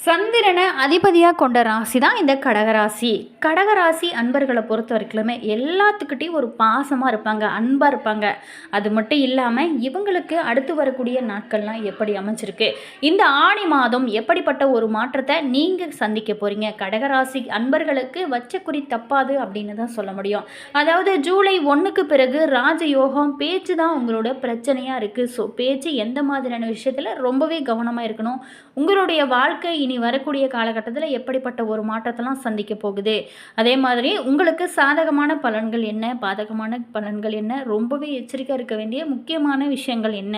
சந்திரனை அதிபதியாக கொண்ட ராசி தான் இந்த கடகராசி. கடகராசி அன்பர்களை பொறுத்த வரைக்குமே எல்லாத்துக்கிட்டையும் ஒரு பாசமாக இருப்பாங்க, அன்பாக இருப்பாங்க. அது மட்டும் இல்லாமல் இவங்களுக்கு அடுத்து வரக்கூடிய நாட்கள்லாம் எப்படி அமைஞ்சிருக்கு, இந்த ஆணி மாதம் எப்படிப்பட்ட ஒரு மாற்றத்தை நீங்கள் சந்திக்க போகிறீங்க, கடகராசி அன்பர்களுக்கு வச்ச குறி தப்பாது அப்படின்னு தான் சொல்ல முடியும். அதாவது ஜூலை 1க்கு பிறகு ராஜயோகம் பேச்சு தான் உங்களோட பிரச்சனையாக இருக்குது. ஸோ பேச்சு எந்த மாதிரியான விஷயத்தில் ரொம்பவே கவனமாக இருக்கணும். உங்களுடைய வாழ்க்கை இனி வரக்கூடிய காலகட்டத்தில் எப்படிப்பட்ட ஒரு மாற்றத்தெல்லாம் சந்திக்க போகுது, அதே மாதிரி உங்களுக்கு சாதகமான பலன்கள் என்ன, பாதகமான பலன்கள் என்ன, ரொம்பவே எச்சரிக்கையாக இருக்க வேண்டிய முக்கியமான விஷயங்கள் என்ன,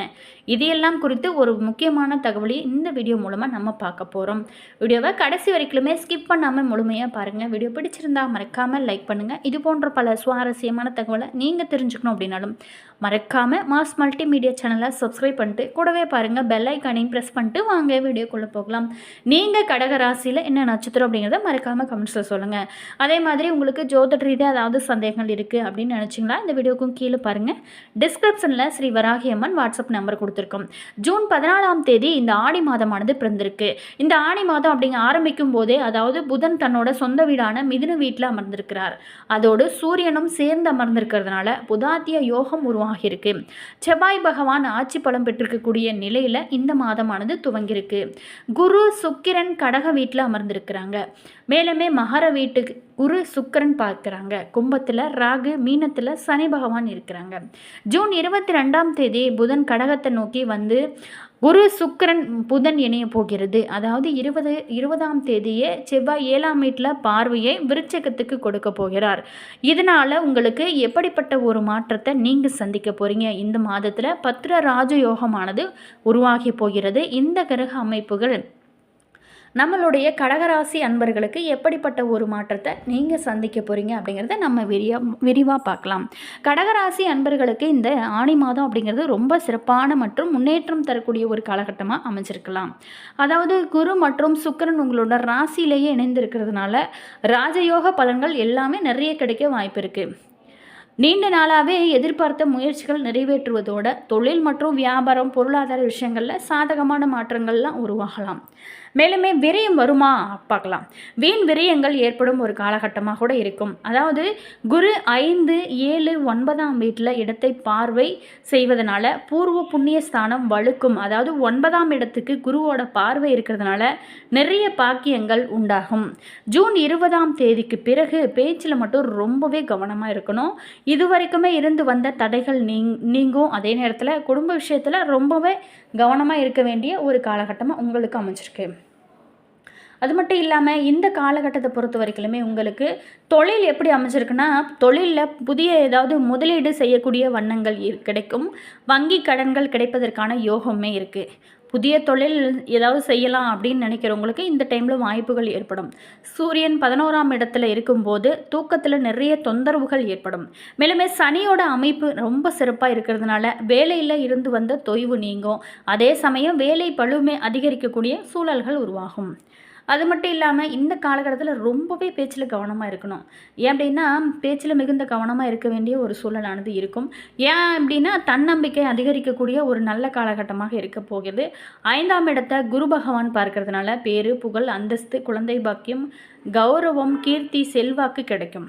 இதையெல்லாம் குறித்து ஒரு முக்கியமான தகவலை இந்த வீடியோ மூலமாக நம்ம பார்க்க போகிறோம். வீடியோவை கடைசி வரைக்குமே ஸ்கிப் பண்ணாமல் முழுமையாக பாருங்கள். வீடியோ பிடிச்சிருந்தா மறக்காமல் லைக் பண்ணுங்கள். இது போன்ற பல சுவாரஸ்யமான தகவலை நீங்கள் தெரிஞ்சுக்கணும் அப்படின்னாலும் மறக்காமல் மாஸ் மல்டிமீடியா சேனலை சப்ஸ்கிரைப் பண்ணிட்டு கூடவே பாருங்கள், பெல் ஐக்கானையும் ப்ரெஸ் பண்ணிட்டு வாங்க வீடியோக்குள்ளே போகலாம். நீங்கள் கடக ராசியில் என்ன நட்சத்திரம் அப்படிங்கிறத மறக்காமல் கமெண்ட்ஸில் சொல்லுங்கள். அதே மாதிரி உங்களுக்கு ஜோதிட ரீதியாக ஏதாவது சந்தேகங்கள் இருக்குது அப்படின்னு நினச்சிங்களா, இந்த வீடியோக்கும் கீழே பாருங்கள், டிஸ்கிரிப்ஷனில் ஸ்ரீ வராகி அம்மன் வாட்ஸ்அப் நம்பர் கொடுத்துருக்கோம். ஜூன் 14ஆம் தேதி இந்த ஆடி மாதமானது பிறந்திருக்கு. இந்த ஆடி மாதம் அப்படிங்க ஆரம்பிக்கும் போதே, அதாவது புதன் தன்னோட சொந்த வீடான மிதுன வீட்டில் அமர்ந்திருக்கிறார். அதோடு சூரியனும் சேர்ந்து அமர்ந்திருக்கிறதுனால புதாத்திய யோகம் உருவாகியிருக்கு. செவ்வாய் பகவான் ஆட்சி பலம் பெற்றிருக்கக்கூடிய நிலையில் இந்த மாதமானது துவங்கியிருக்கு. குரு சுக்கிரன் கடக வீட்டில் அமர்ந்திருக்கிறாங்க. மேலுமே மகர வீட்டுக்கு குரு சுக்கிரன் பார்க்குறாங்க. கும்பத்தில் ராகு, மீனத்தில் சனி பகவான் இருக்கிறாங்க. ஜூன் 22ஆம் தேதி புதன் கடகத்தை நோக்கி வந்து குரு சுக்கிரன் புதன் இணைய போகிறது. அதாவது 20ஆம் தேதியே செவ்வாய் 7ஆம் வீட்டில் பார்வையை விருச்சகத்துக்கு கொடுக்க போகிறார். இதனால் உங்களுக்கு எப்படிப்பட்ட ஒரு மாற்றத்தை நீங்கள் சந்திக்க போகிறீங்க, இந்த மாதத்தில் பத்திர ராஜயோகமானது உருவாகி போகிறது. இந்த கிரக அமைப்புகள் நம்மளுடைய கடகராசி அன்பர்களுக்கு எப்படிப்பட்ட ஒரு மாற்றத்தை நீங்கள் சந்திக்க போகிறீங்க அப்படிங்கிறத நம்ம விரிவாக பார்க்கலாம். கடகராசி அன்பர்களுக்கு இந்த ஆணி மாதம் அப்படிங்கிறது ரொம்ப சிறப்பான மற்றும் முன்னேற்றம் தரக்கூடிய ஒரு காலகட்டமாக அமைஞ்சிருக்கலாம். அதாவது குரு மற்றும் சுக்கிரன் உங்களோட ராசியிலேயே இணைந்திருக்கிறதுனால ராஜயோக பலன்கள் எல்லாமே நிறைய கிடைக்க வாய்ப்பு இருக்குது. நீண்ட நாளாகவே எதிர்பார்த்த முயற்சிகள் நிறைவேற்றுவதோட தொழில் மற்றும் வியாபாரம், பொருளாதார விஷயங்களில் சாதகமான மாற்றங்கள்லாம் உருவாகலாம். மேலுமே விரயம் வருமா பார்க்கலாம். வீண் விரயங்கள் ஏற்படும் ஒரு காலகட்டமாக கூட இருக்கும். அதாவது குரு 5, 7, 9ஆம் வீட்டில் இடத்தை பார்வை செய்வதனால பூர்வ புண்ணிய ஸ்தானம் வலுக்கும். அதாவது 9ஆம் இடத்துக்கு குருவோட பார்வை இருக்கிறதுனால நிறைய பாக்கியங்கள் உண்டாகும். ஜூன் 20ஆம் தேதிக்கு பிறகு பேச்சில் மட்டும் ரொம்பவே கவனமாக இருக்கணும். இதுவரைக்குமே இருந்து வந்த தடைகள் நீங்கும். அதே நேரத்தில் குடும்ப விஷயத்தில் ரொம்பவே கவனமாக இருக்க வேண்டிய ஒரு காலகட்டமாக உங்களுக்கு அமைஞ்சிருக்கு. அது மட்டும் இல்லாமல் இந்த காலகட்டத்தை பொறுத்த வரைக்குமே உங்களுக்கு தொழில் எப்படி அமைஞ்சிருக்குன்னா, தொழிலில் புதிய ஏதாவது முதலீடு செய்யக்கூடிய வண்ணங்கள் கிடைக்கும். வங்கி கடன்கள் கிடைப்பதற்கான யோகமே இருக்குது. புதிய தொழில் ஏதாவது செய்யலாம் அப்படின்னு நினைக்கிறவங்களுக்கு இந்த டைமில் வாய்ப்புகள் ஏற்படும். சூரியன் 11ஆம் இடத்துல இருக்கும்போது தூக்கத்தில் நிறைய தொந்தரவுகள் ஏற்படும். மேலுமே சனியோட அமைப்பு ரொம்ப சிறப்பாக இருக்கிறதுனால வேலையில் இருந்து வந்த தொய்வு நீங்கும். அதே சமயம் வேலை பளுமே அதிகரிக்கக்கூடிய சூழல்கள் உருவாகும். அது மட்டும் இல்லாமல் இந்த காலகட்டத்தில் ரொம்பவே பேச்சில் கவனமாக இருக்கணும். ஏன் அப்படின்னா பேச்சில் மிகுந்த கவனமாக இருக்க வேண்டிய ஒரு சூழலானது இருக்கும். ஏன் அப்படின்னா தன்னம்பிக்கை அதிகரிக்கக்கூடிய ஒரு நல்ல காலகட்டமாக இருக்க போகிறது. 5ஆம் இடத்தை குரு பகவான் பார்க்கறதுனால பேரு, புகழ், அந்தஸ்து, குழந்தை பாக்கியம், கௌரவம், கீர்த்தி, செல்வாக்கு கிடைக்கும்.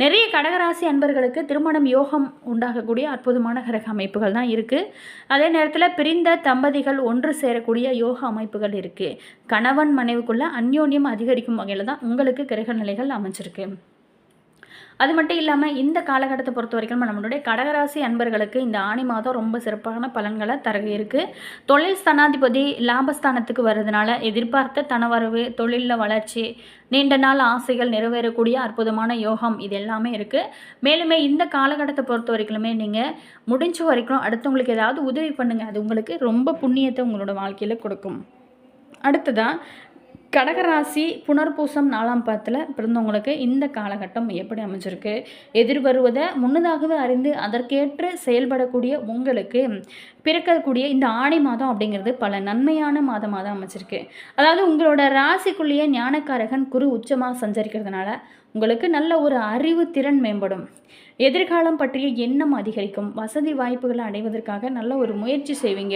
நிறைய கடகராசி அன்பர்களுக்கு திருமணம் யோகம் உண்டாகக்கூடிய அற்புதமான கிரக அமைப்புகள் தான் இருக்குது. அதே நேரத்தில் பிரிந்த தம்பதிகள் ஒன்று சேரக்கூடிய யோக அமைப்புகள் இருக்குது. கணவன் மனைவிக்குள்ள அந்யோன்யம் அதிகரிக்கும் வகையில் தான் உங்களுக்கு கிரக நிலைகள் அமைஞ்சிருக்கு. அது மட்டும் இல்லாமல் இந்த காலகட்டத்தை பொறுத்த வரைக்கும் நம்மளுடைய கடகராசி அன்பர்களுக்கு இந்த ஆணி மாதம் ரொம்ப சிறப்பான பலன்களை தர இருக்குது. தொழில் ஸ்தானாதிபதி லாபஸ்தானத்துக்கு வர்றதுனால எதிர்பார்த்த தனவரவு, தொழிலில் வளர்ச்சி, நீண்ட நாள் ஆசைகள் நிறைவேறக்கூடிய அற்புதமான யோகம் இது எல்லாமே இருக்குது. மேலுமே இந்த காலகட்டத்தை பொறுத்த வரைக்குமே நீங்கள் முடிஞ்ச வரைக்கும் அடுத்தவங்களுக்கு ஏதாவது உதவி பண்ணுங்கள். அது உங்களுக்கு ரொம்ப புண்ணியத்தை உங்களோட வாழ்க்கையில் கொடுக்கும். அடுத்ததாக கடகராசி புனர்பூசம் 4ஆம் பாதத்தில் பிறந்தவங்களுக்கு இந்த காலகட்டம் எப்படி அமைஞ்சிருக்கு, எதிர்வருவதை முன்னதாகவே அறிந்து அதற்கேற்று செயல்படக்கூடிய உங்களுக்கு பிறக்கக்கூடிய இந்த ஆணி மாதம் அப்படிங்கிறது பல நன்மையான மாதமாக தான் அமைச்சிருக்கு. அதாவது உங்களோட ராசிக்குள்ளேயே ஞானக்காரகன் குரு உச்சமாக சஞ்சரிக்கிறதுனால உங்களுக்கு நல்ல ஒரு அறிவு திறன் மேம்படும். எதிர்காலம் பற்றிய எண்ணம் அதிகரிக்கும். வசதி வாய்ப்புகளை அடைவதற்காக நல்ல ஒரு முயற்சி செய்வீங்க.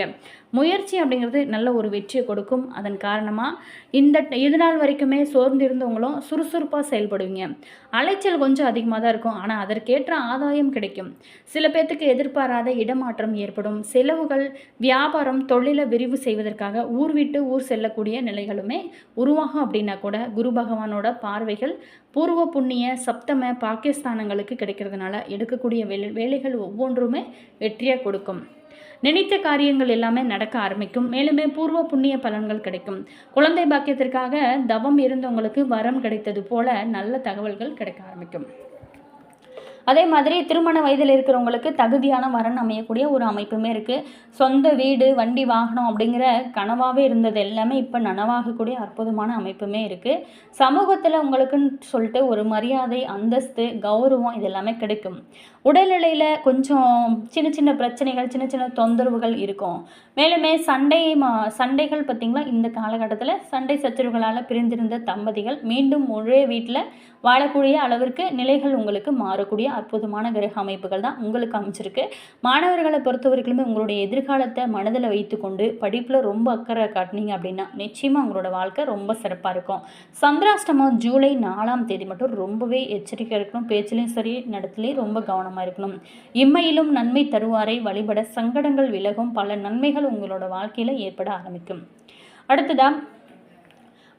முயற்சி அப்படிங்கிறது நல்ல ஒரு வெற்றியை கொடுக்கும். அதன் காரணமாக இது நாள் வரைக்குமே சோர்ந்திருந்தவங்களும் சுறுசுறுப்பாக செயல்படுவீங்க. அலைச்சல் கொஞ்சம் அதிகமாக தான் இருக்கும், ஆனால் அதற்கேற்ற ஆதாயம் கிடைக்கும். சில பேர்த்துக்கு எதிர்பாராத இடமாற்றம் ஏற்படும். செலவுகள், வியாபாரம், தொழிலை விரிவு செய்வதற்காக ஊர் விட்டு ஊர் செல்லக்கூடிய நிலைகளுமே உருவாகும். அப்படின்னா கூட குரு பகவானோட பார்வைகள் பூர்வ புண்ணிய சப்தம பாகிஸ்தானங்களுக்கு கிடைக்கிறதுனால எடுக்கக்கூடிய வேலைகள் ஒவ்வொன்றுமே வெற்றியாக கொடுக்கும். நினைத்த காரியங்கள் எல்லாமே நடக்க ஆரம்பிக்கும். மேலுமே பூர்வ புண்ணிய பலன்கள் கிடைக்கும். குழந்தை பாக்கியத்திற்காக தவம் இருந்தவங்களுக்கு வரம் கிடைத்தது போல நல்ல தகவல்கள் கிடைக்க ஆரம்பிக்கும். அதே மாதிரி திருமண வயதில் இருக்கிறவங்களுக்கு தகுதியான வரன் அமையக்கூடிய ஒரு அமைப்புமே இருக்குது. சொந்த வீடு, வண்டி, வாகனம் அப்படிங்கிற கனவாகவே இருந்தது எல்லாமே இப்போ நனவாகக்கூடிய அற்புதமான அமைப்புமே இருக்குது. சமூகத்தில் உங்களுக்குன்னு சொல்லிட்டு ஒரு மரியாதை, அந்தஸ்து, கௌரவம் இது எல்லாமே கிடைக்கும். உடல்நிலையில் கொஞ்சம் சின்ன சின்ன பிரச்சனைகள், சின்ன சின்ன தொந்தரவுகள் இருக்கும். மேலுமே சண்டைகள் பார்த்திங்களா, இந்த காலகட்டத்தில் சண்டை சச்சரவுகளால் பிரிந்திருந்த தம்பதிகள் மீண்டும் ஒரே வீட்டில் வாழக்கூடிய அளவிற்கு நிலைகள் உங்களுக்கு மாறக்கூடிய அற்புதமான கிரக அமைப்புகள் தான் உங்களுக்கு அமைச்சிருக்கு. மாணவர்களை பொறுத்தவரைக்குமே உங்களுடைய எதிர்காலத்தை மனதில் வைத்து கொண்டு படிப்பில் ரொம்ப அக்கறை காட்டினீங்க அப்படின்னா நிச்சயமாக உங்களோட வாழ்க்கை ரொம்ப சிறப்பாக இருக்கும். சந்திராஷ்டமம் ஜூலை 4ஆம் தேதி மட்டும் ரொம்பவே எச்சரிக்கை இருக்கணும். பேச்சிலையும் சரி, நடத்திலையும் ரொம்ப கவனமாக இருக்கணும். இம்மையிலும் நன்மை தருவாரை வழிபட சங்கடங்கள் விலகும். பல நன்மைகள் உங்களோட வாழ்க்கையில் ஏற்பட ஆரம்பிக்கும். அடுத்ததான்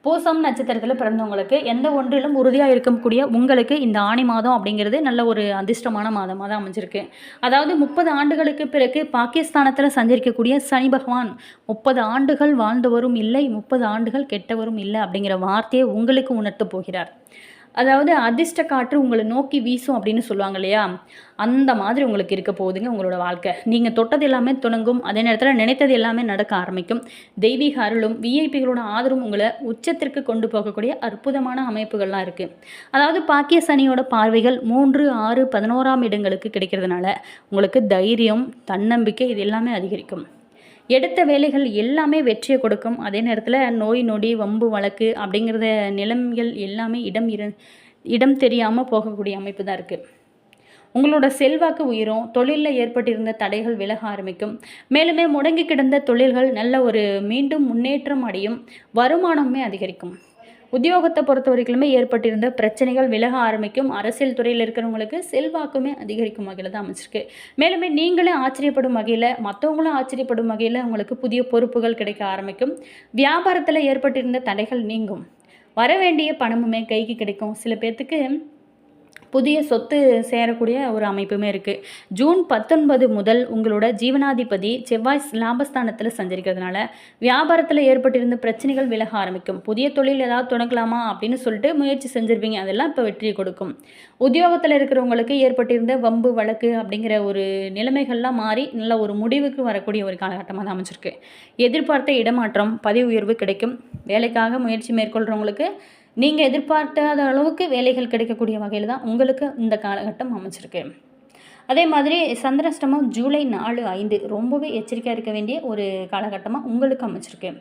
பூசம் நட்சத்திரத்தில் பிறந்தவங்களுக்கு எந்த ஒன்றிலும் உறுதியாக இருக்கக்கூடிய உங்களுக்கு இந்த ஆணி மாதம் அப்படிங்கிறது நல்ல ஒரு அதிர்ஷ்டமான மாதமாக தான் அமைஞ்சிருக்கு. அதாவது 30 ஆண்டுகளுக்கு பிறகு பாகிஸ்தானத்தில் சஞ்சரிக்கக்கூடிய சனி பகவான் 30 ஆண்டுகள் வாழ்ந்தவரும் இல்லை, 30 ஆண்டுகள் கெட்டவரும் இல்லை அப்படிங்கிற வார்த்தையை உங்களுக்கு உணர்த்த போகிறார். அதாவது அதிர்ஷ்ட காற்று உங்களை நோக்கி வீசும் அப்படின்னு சொல்லுவாங்க இல்லையா, அந்த மாதிரி உங்களுக்கு இருக்க போகுதுங்க உங்களோட வாழ்க்கை. நீங்கள் தொட்டது எல்லாமே தொடங்கும். அதே நேரத்தில் நினைத்தது எல்லாமே நடக்க ஆரம்பிக்கும். தெய்வீக அருளும் விஐபிகளோட ஆதரவும் உங்களை உச்சத்திற்கு கொண்டு போகக்கூடிய அற்புதமான அமைப்புகள்லாம் இருக்குது. அதாவது பாக்கிய சனியோட பார்வைகள் 3, 6, 11ஆம் இடங்களுக்கு கிடைக்கிறதுனால உங்களுக்கு தைரியம், தன்னம்பிக்கை இது எல்லாமே அதிகரிக்கும். எடுத்த வேலைகள் எல்லாமே வெற்றியை கொடுக்கும். அதே நேரத்தில் நோய் நொடி, வம்பு வழக்கு அப்படிங்கிறத நிலைமைகள் எல்லாமே இடம் தெரியாமல் போகக்கூடிய அமைப்பு தான் இருக்குது. உங்களோட செல்வாக்கு உயரும். தொழிலில் ஏற்பட்டிருந்த தடைகள் விலக ஆரம்பிக்கும். மேலுமே முடங்கி கிடந்த தொழில்கள் நல்ல ஒரு மீண்டும் முன்னேற்றம் அடையும். வருமானமே அதிகரிக்கும். உத்தியோகத்தை பொறுத்த வரைக்குமே ஏற்பட்டிருந்த பிரச்சனைகள் விலக ஆரம்பிக்கும். அரசியல் துறையில் இருக்கிறவங்களுக்கு செல்வாக்குமே அதிகரிக்கும் வகையில் தான் அமைச்சிருக்கு. மேலுமே நீங்களே ஆச்சரியப்படும் வகையில், மற்றவங்களும் ஆச்சரியப்படும் வகையில் உங்களுக்கு புதிய பொறுப்புகள் கிடைக்க ஆரம்பிக்கும். வியாபாரத்தில் ஏற்பட்டிருந்த தடைகள் நீங்கும். வர வேண்டிய பணமுமே கைக்கு கிடைக்கும். சில பேர்த்துக்கு புதிய சொத்து சேரக்கூடிய ஒரு அமைப்புமே இருக்குது. ஜூன் 19 முதல் உங்களோட ஜீவனாதிபதி செவ்வாய் லாபஸ்தானத்தில் சஞ்சரிக்கிறதுனால வியாபாரத்தில் ஏற்பட்டிருந்த பிரச்சனைகள் விலக ஆரம்பிக்கும். புதிய தொழில் ஏதாவது தொடங்கலாமா அப்படின்னு சொல்லிட்டு முயற்சி செஞ்சுருப்பீங்க, அதெல்லாம் இப்போ வெற்றியை கொடுக்கும். உத்தியோகத்தில் இருக்கிறவங்களுக்கு ஏற்பட்டிருந்த வம்பு வழக்கு அப்படிங்கிற ஒரு நிலைமைகள்லாம் மாறி நல்ல ஒரு முடிவுக்கு வரக்கூடிய ஒரு காலகட்டமாக தான் அமைச்சிருக்கு. எதிர்பார்த்த இடமாற்றம், பதவி உயர்வு கிடைக்கும். வேலைக்காக முயற்சி மேற்கொள்கிறவங்களுக்கு நீங்கள் எதிர்பார்க்காத அளவுக்கு வேலைகள் கிடைக்கக்கூடிய வகையில் தான் உங்களுக்கு இந்த காலகட்டம் அமைச்சிருக்கு. அதே மாதிரி சந்திராஷ்டமம் ஜூலை 4, 5 ரொம்பவே எச்சரிக்கையாக இருக்க வேண்டிய ஒரு காலகட்டமாக உங்களுக்கு அமைச்சிருக்கு.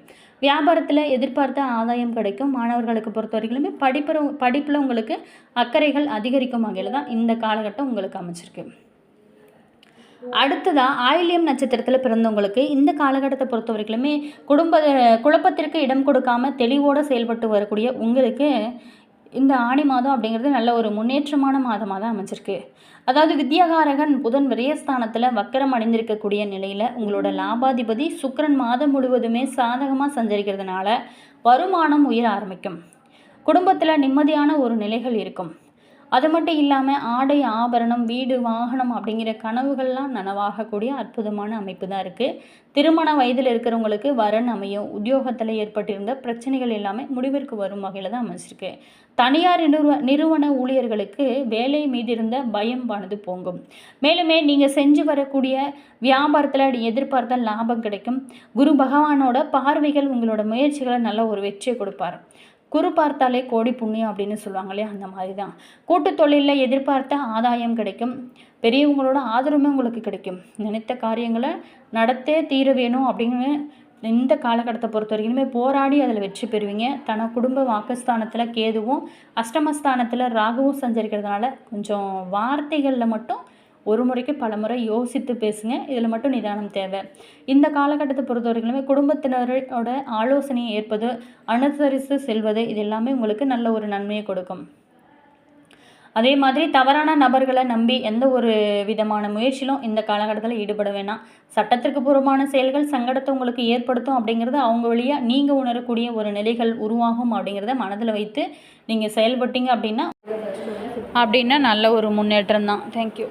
வியாபாரத்தில் எதிர்பார்த்த ஆதாயம் கிடைக்கும். மாணவர்களுக்கு பொறுத்த வரைக்குமே படிப்பில் உங்களுக்கு அக்கறைகள் அதிகரிக்கும் வகையில் தான் இந்த காலகட்டம் உங்களுக்கு அமைச்சிருக்கு. அடுத்ததாக ஆயில்யம் நட்சத்திரத்தில் பிறந்தவங்களுக்கு இந்த காலகட்டத்தை பொறுத்த வரைக்குமே குழப்பத்திற்கு இடம் கொடுக்காமல் தெளிவோடு செயல்பட்டு வரக்கூடிய உங்களுக்கு இந்த ஆணி மாதம் அப்படிங்கிறது நல்ல ஒரு முன்னேற்றமான மாதமாக தான் அமைச்சிருக்கு. அதாவது வித்யாகாரகன் புதன் விரயஸ்தானத்தில் வக்கரம் அடைந்திருக்கக்கூடிய நிலையில் உங்களோட லாபாதிபதி சுக்கிரன் மாதம் முழுவதுமே சாதகமாக சஞ்சரிக்கிறதுனால வருமானம் உயர ஆரம்பிக்கும். குடும்பத்தில் நிம்மதியான ஒரு நிலைகள் இருக்கும். அது மட்டும் இல்லாமல் ஆடை, ஆபரணம், வீடு, வாகனம் அப்படிங்கிற கனவுகள்லாம் நனவாகக்கூடிய அற்புதமான அமைப்பு தான் இருக்குது. திருமண வயதில் இருக்கிறவங்களுக்கு வரன் அமையும். உத்தியோகத்தில் ஏற்பட்டிருந்த பிரச்சனைகள் எல்லாமே முடிவிற்கு வரும் வகையில் தான் அமைச்சிருக்கு. தனியார் நிறுவன ஊழியர்களுக்கு வேலை மீது இருந்த பயமானது போங்கும். மேலுமே நீங்கள் செஞ்சு வரக்கூடிய வியாபாரத்தில் எதிர்பார்த்த லாபம் கிடைக்கும். குரு பகவானோட பார்வைகள் உங்களோட முயற்சிகளை நல்ல ஒரு வெற்றியை கொடுப்பார். குரு பார்த்தாலே கோடி புண்ணியம் அப்படின்னு சொல்லுவாங்க இல்லையா, அந்த மாதிரி தான். கூட்டு தொழிலில் எதிர்பார்த்த ஆதாயம் கிடைக்கும். பெரியவங்களோட ஆதரவுமே உங்களுக்கு கிடைக்கும். நினைத்த காரியங்களை நடத்தே தீர வேணும் அப்படின்னு இந்த காலகட்டத்தை பொறுத்த வரைக்குமே போராடி அதில் வெற்றி பெறுவீங்க. குடும்ப வாக்குஸ்தானத்தில் கேதுவும் அஷ்டமஸ்தானத்தில் ராகுவும் சஞ்சரிக்கிறதுனால கொஞ்சம் வார்த்தைகளில் மட்டும் ஒரு முறைக்கு பல முறை யோசித்து பேசுங்க. இதில் மட்டும் நிதானம் தேவை. இந்த காலகட்டத்தை பொறுத்த வரைக்குமே குடும்பத்தினரோட ஆலோசனையை ஏற்பது, அனுசரித்து செல்வது, இது எல்லாமே உங்களுக்கு நல்ல ஒரு நன்மையை கொடுக்கும். அதே மாதிரி தவறான நபர்களை நம்பி எந்த ஒரு விதமான முயற்சியிலும் இந்த காலகட்டத்தில் ஈடுபட வேணாம். சட்டத்திற்கு புறம்பான செயல்கள் சங்கடத்தை உங்களுக்கு ஏற்படுத்தும் அப்படிங்கிறது அவங்க வழியாக நீங்கள் உணரக்கூடிய ஒரு நிலைகள் உருவாகும் அப்படிங்கிறத மனதில் வைத்து நீங்கள் செயல்பட்டீங்க அப்படின்னா நல்ல ஒரு முன்னேற்றம் தான். தேங்க்யூ.